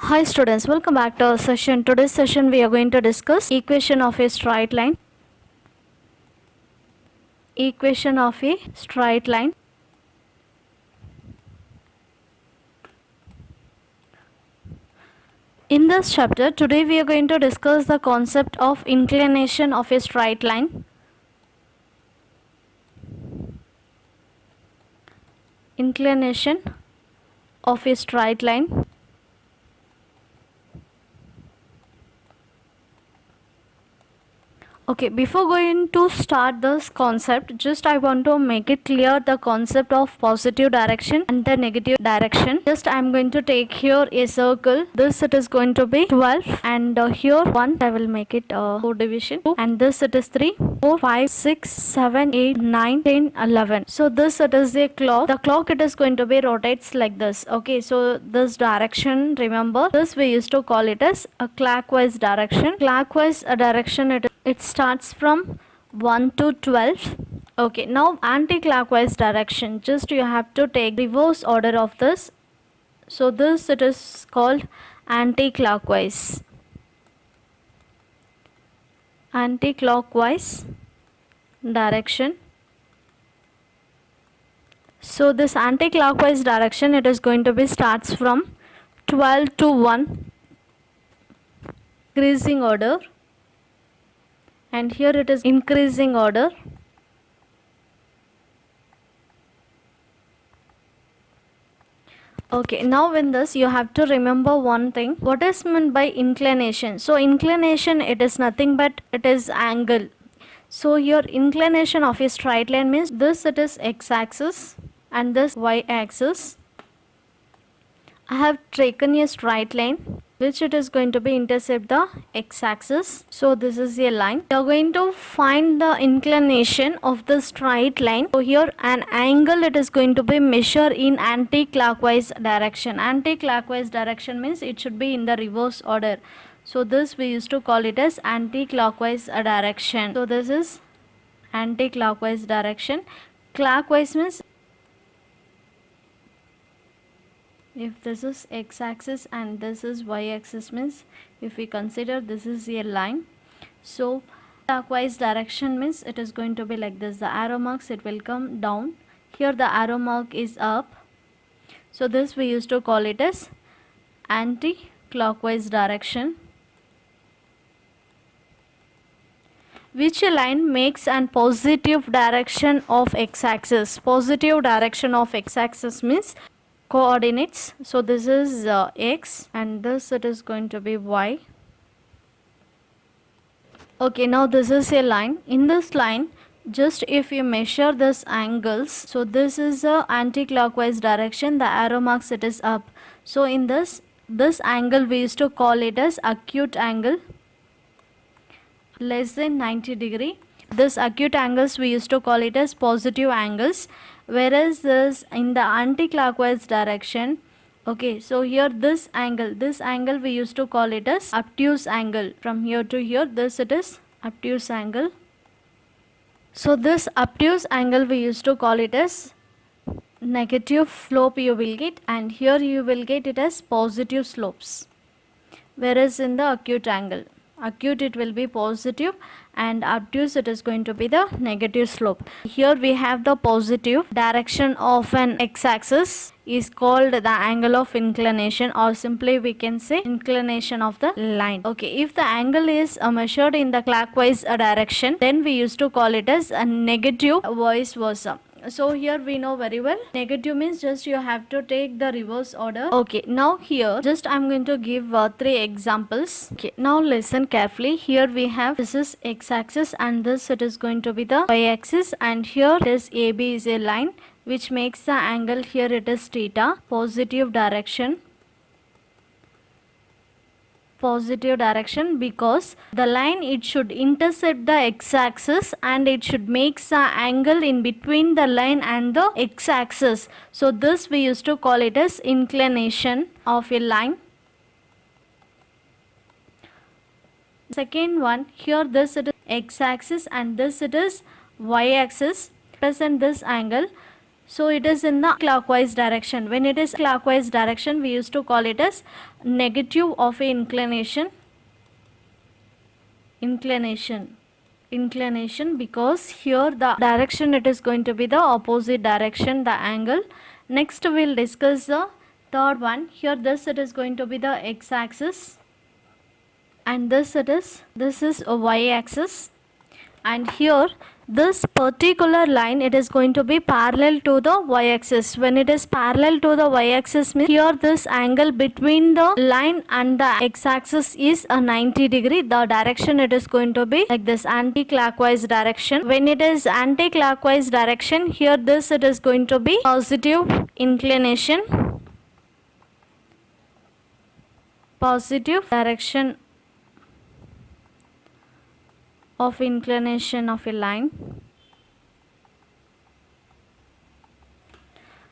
Hi students, welcome back to our session. Today's session we are going to discuss equation of a straight line. Equation of a straight line. In this chapter, today we are going to discuss the concept of inclination of a straight line. Inclination of a straight line. Okay, before going to start this concept, just I want to make it clear the concept of positive direction and the negative direction. Just I am going to take here a circle. This it is going to be 12 and here 1 I will make it 4 division and this it is 3, 4, 5, 6, 7, 8, 9, 10, 11. So this it is a clock. The clock it is going to be rotates like this. Okay, so this direction, remember this we used to call it as a clockwise direction. Clockwise direction it starts from 1 to 12. Okay, now anti-clockwise direction, just you have to take reverse order of this. So this it is called anti-clockwise. Anti-clockwise direction. So this anti-clockwise direction it is going to be starts from 12 to 1 increasing order. And here it is increasing order. Okay, now in this you have to remember one thing. What is meant by inclination? So inclination it is nothing but it is angle. So your inclination of a straight line means this it is x-axis and this y-axis. I have taken a straight line which it is going to be intercept the x-axis. So this is a line. You are going to find the inclination of the straight line. So here an angle it is going to be measured in anti-clockwise direction. Anti-clockwise direction means it should be in the reverse order. So this we used to call it as anti-clockwise direction. So this is anti-clockwise direction. Clockwise means if this is x-axis and this is y-axis means if we consider this is a line. So clockwise direction means it is going to be like this. The arrow marks it will come down. Here the arrow mark is up. So this we used to call it as anti-clockwise direction. Which line makes an positive direction of x-axis? Positive direction of x-axis means coordinates. So this is x and this it is going to be y. Okay, now this is a line. In this line, just if you measure this angles, so this is a anti-clockwise direction, the arrow marks it is up. So in this angle we used to call it as acute angle less than 90 degree. This acute angles we used to call it as positive angles, whereas this in the anti-clockwise direction, okay, so here this angle we used to call it as obtuse angle. From here to here this it is obtuse angle. So this obtuse angle we used to call it as negative slope you will get, and here you will get it as positive slopes, whereas in the acute angle, acute it will be positive and obtuse it is going to be the negative slope. Here we have the positive direction of an x-axis is called the angle of inclination, or simply we can say inclination of the line. Okay, if the angle is measured in the clockwise direction, then we used to call it as a negative, vice versa. So here we know very well negative means just you have to take the reverse order. Okay, now here just I'm going to give 3 examples. Okay, now listen carefully. Here we have this is x-axis and this it is going to be the y-axis, and here this AB is a line which makes the angle here it is theta. Positive direction because the line it should intercept the x-axis and it should make the angle in between the line and the x-axis. So this we used to call it as inclination of a line. Second one, here this it is x-axis and this it is y-axis. Present this angle. So it is in the clockwise direction. When it is clockwise direction, we used to call it as negative of a inclination. Inclination, because here the direction it is going to be the opposite direction, the angle. Next we'll discuss the third one. Here this it is going to be the x-axis, and this is a y-axis, and here this particular line it is going to be parallel to the y-axis. When it is parallel to the y-axis means here this angle between the line and the x-axis is a 90 degree. The direction it is going to be like this, anti-clockwise direction. When it is anti-clockwise direction, here this it is going to be positive inclination, positive direction of inclination of a line.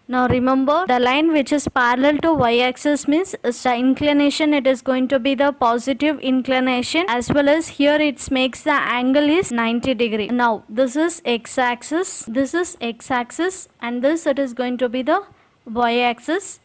Now remember, the line which is parallel to y-axis means the inclination it is going to be the positive inclination, as well as here it makes the angle is 90 degree. Now this is x-axis, and this it is going to be the y-axis.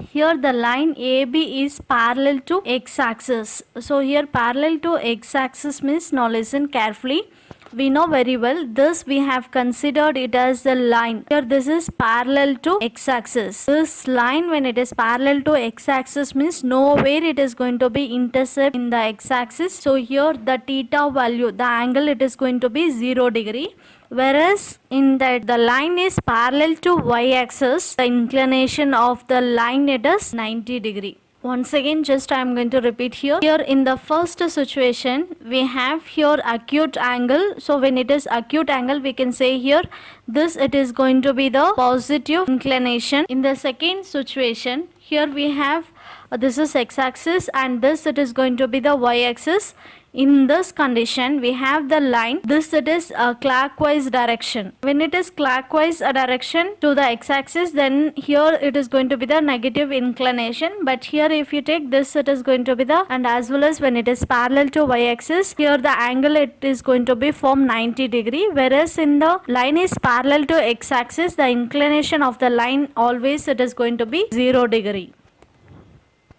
Here the line AB is parallel to x-axis. So here parallel to x-axis means, now listen carefully. We know very well this we have considered it as the line. Here this is parallel to x-axis. This line when it is parallel to x-axis means nowhere it is going to be intercept in the x-axis. So here the theta value, the angle it is going to be 0 degree. Whereas in that the line is parallel to y-axis, the inclination of the line it is 90 degree. Once again, just I am going to repeat here. Here in the first situation, we have here acute angle. So when it is acute angle, we can say here this it is going to be the positive inclination. In the second situation, here we have this is x-axis and this it is going to be the y-axis. In this condition, we have the line, this it is a clockwise direction. When it is clockwise direction to the x-axis, then here it is going to be the negative inclination. But here if you take this, it is going to be the, and as well as when it is parallel to y-axis, here the angle it is going to be from 90 degree. Whereas in the line is parallel to x-axis, the inclination of the line always it is going to be 0 degree.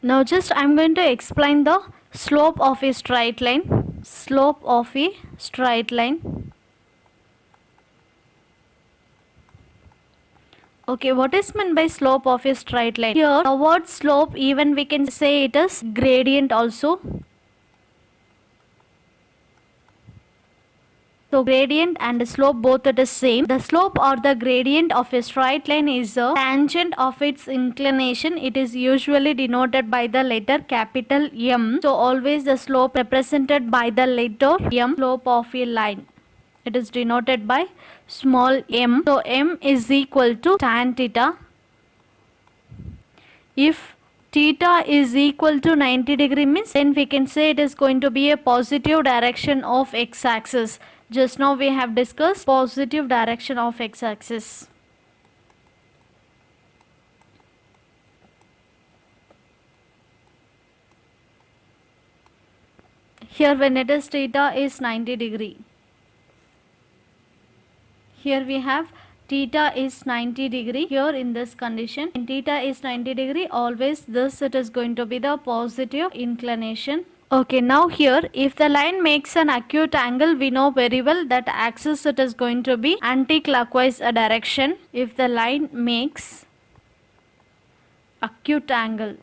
Now just I am going to explain the slope of a straight line. Okay, what is meant by slope of a straight line? Here the word slope, even we can say it is gradient also. So gradient and slope both it is same. The slope or the gradient of a straight line is a tangent of its inclination. It is usually denoted by the letter capital M. So always the slope represented by the letter M. Slope of a line, it is denoted by small m. So m is equal to tan theta. If theta is equal to 90 degree means, then we can say it is going to be a positive direction of x-axis. Just now we have discussed positive direction of x-axis. Here when it is theta is 90 degree. Here we have theta is 90 degree. Here in this condition, in theta is 90 degree, always this it is going to be the positive inclination. Okay, now here if the line makes an acute angle, we know very well that axis it is going to be anti-clockwise direction. If the line makes acute angle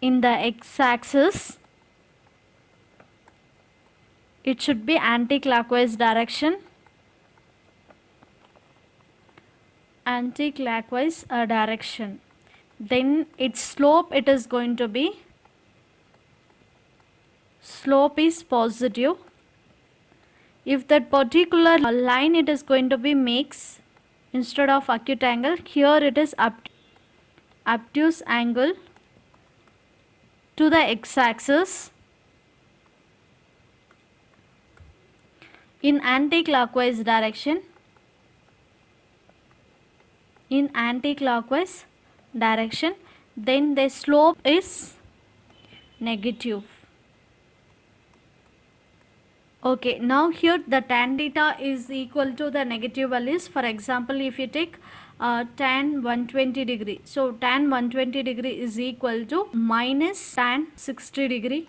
in the x-axis, it should be anti-clockwise direction. Then its slope it is going to be, slope is positive. If that particular line it is going to be makes, instead of acute angle, here it is obtuse angle to the x-axis in anti-clockwise direction. Then the slope is negative. Okay, now here the tan theta is equal to the negative values. For example, if you take tan 120 degree, so tan 120 degree is equal to minus tan 60 degree.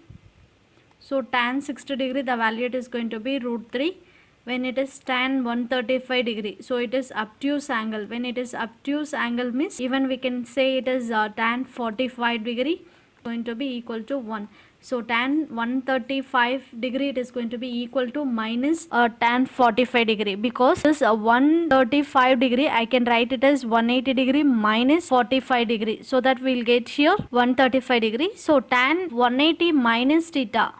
So tan 60 degree, the value it is going to be root 3. When it is tan 135 degree, so it is obtuse angle. When it is obtuse angle means, even we can say it is tan 45 degree, going to be equal to 1. So tan 135 degree, it is going to be equal to minus tan 45 degree, because this 135 degree I can write it as 180 degree minus 45 degree, so that we will get here 135 degree. So tan 180 minus theta,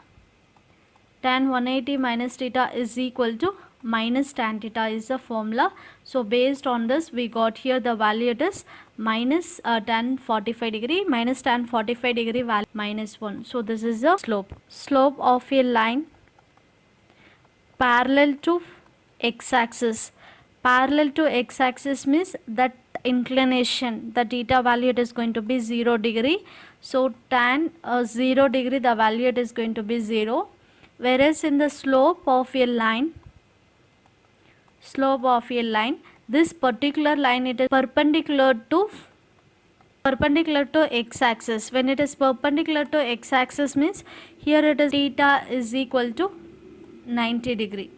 tan 180 minus theta is equal to minus tan theta is the formula. So based on this, we got here the value, it is minus tan 45 degree minus tan 45 degree value minus 1. So this is the slope of a line parallel to x-axis. Parallel to x-axis means that inclination, the theta value, it is going to be 0 degree. So tan 0 degree, the value it is going to be 0. Whereas in the slope of a line, this particular line, it is perpendicular to x-axis. When it is perpendicular to x-axis means, here it is theta is equal to 90 degree.